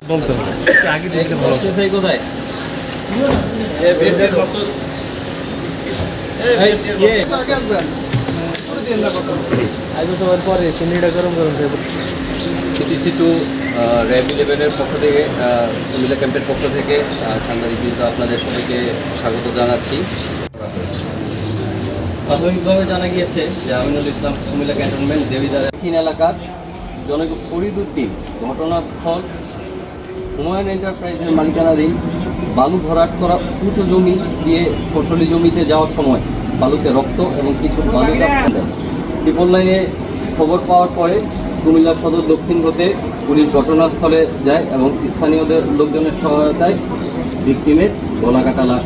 বলতে হবে আগে দিতে ভালো কোথায় পরে চিনিটা গরম গরম সিটিসি টু র্যাব 11-এর পক্ষ থেকে কুমিল্লা ক্যাম্পের পক্ষ থেকে সাংবাদিক বৃন্দ আপনাদের সবাইকে স্বাগত জানাচ্ছি। প্রাথমিকভাবে জানা গিয়েছে যে আমিনুল ইসলাম কুমিল্লা ক্যান্টনমেন্ট দেবিদার দক্ষিণ এলাকার জনক ফরিদ উদ্দিন ঘটনাস্থল হুমায়ুন এন্টারপ্রাইজের মালিকানাধীন বালু ভরাট করা উঁচু জমি দিয়ে ফসলি জমিতে যাওয়ার সময় বালুতে রক্ত এবং কিছু বালু দেয়। ট্রিপল লাইনে খবর পাওয়ার পরে কুমিল্লা সদর দক্ষিণ হতে পুলিশ ঘটনাস্থলে যায় এবং স্থানীয়দের লোকজনের সহায়তায় ভিকটিমের গলাকাটা লাশ